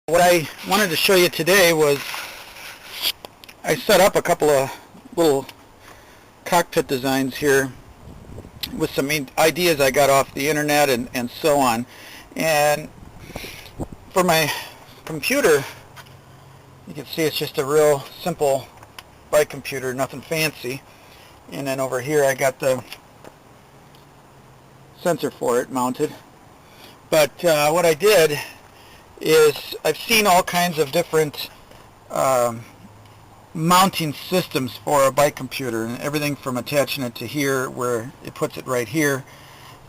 What I wanted to show you today was I set up a couple of little cockpit designs here with some ideas I got off the internet and so on. And for my computer, you can see it's just a real simple bike computer, nothing fancy. And then over here I got the sensor for it mounted. But what I did is I've seen all kinds of different mounting systems for a bike computer, and everything from attaching it to here where it puts it right here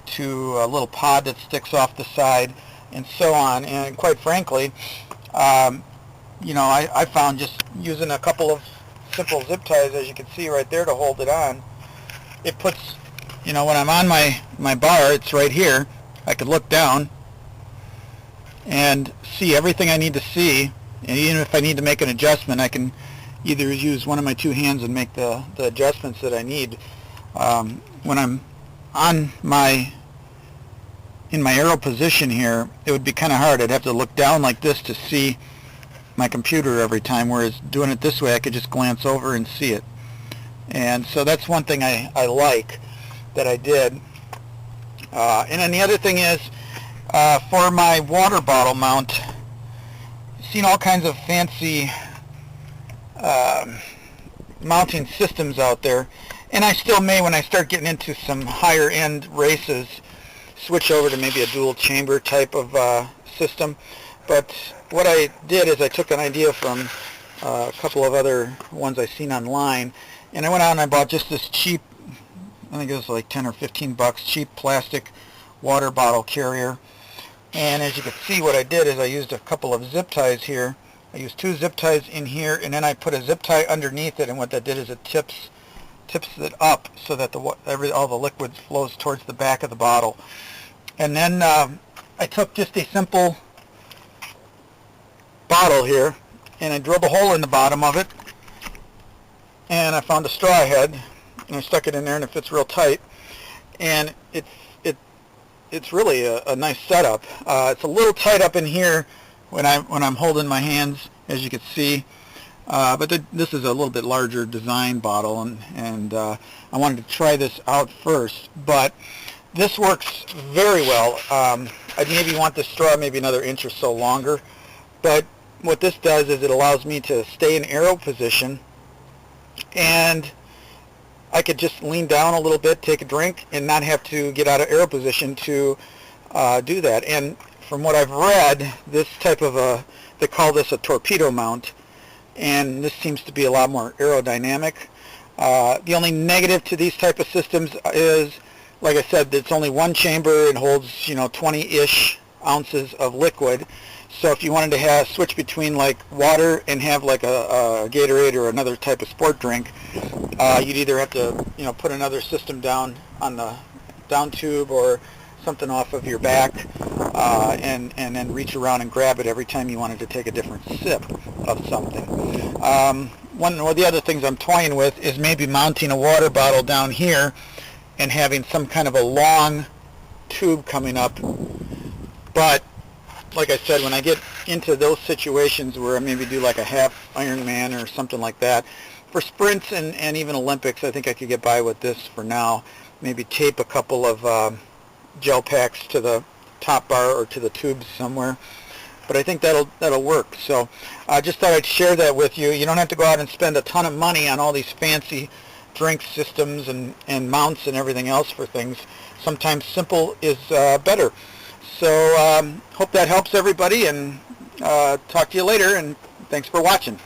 to a little pod that sticks off the side and so on. And quite frankly, I found just using a couple of simple zip ties, as you can see right there, to hold it on, it puts, when I'm on my bar, it's right here. I could look down and see everything I need to see, and even if I need to make an adjustment, I can either use one of my two hands and make the adjustments that I need. When I'm in my arrow position here, it would be kind of hard. I'd have to look down like this to see my computer every time, whereas doing it this way I could just glance over and see it. And so that's one thing I like that I did. And then the other thing is, for my water bottle mount, I've seen all kinds of fancy mounting systems out there, and I still may, when I start getting into some higher end races, switch over to maybe a dual chamber type of system. But what I did is I took an idea from a couple of other ones I've seen online, and I went out and I bought just this cheap, I think it was like 10 or 15 bucks, cheap plastic water bottle carrier. And as you can see, what I did is I used a couple of zip ties here. I used two zip ties in here, and then I put a zip tie underneath it, and what that did is it tips it up so that all the liquid flows towards the back of the bottle. And then I took just a simple bottle here, and I drilled a hole in the bottom of it, and I found a straw head, and I stuck it in there, and it fits real tight. And it's really a nice setup. It's a little tight up in here when I'm holding my hands, as you can see. But this is a little bit larger design bottle, and I wanted to try this out first. But this works very well. I'd maybe want the straw maybe another inch or so longer. But what this does is it allows me to stay in arrow position, and I could just lean down a little bit, take a drink, and not have to get out of arrow position to do that. And from what I've read, this type of they call this a torpedo mount, and this seems to be a lot more aerodynamic. The only negative to these type of systems is, like I said, it's only one chamber and holds 20-ish ounces of liquid. So if you wanted to switch between like water and have like a Gatorade or another type of sport drink, you'd either have to put another system down on the down tube or something off of your back, and then reach around and grab it every time you wanted to take a different sip of something. One of the other things I'm toying with is maybe mounting a water bottle down here and having some kind of a long tube coming up. But like I said, when I get into those situations where I maybe do like a half Ironman or something like that, for sprints and even Olympics, I think I could get by with this for now. Maybe tape a couple of gel packs to the top bar or to the tubes somewhere. But I think that'll work. So I just thought I'd share that with you. You don't have to go out and spend a ton of money on all these fancy drink systems and mounts and everything else for things. Sometimes simple is better. So hope that helps everybody, and talk to you later, and thanks for watching.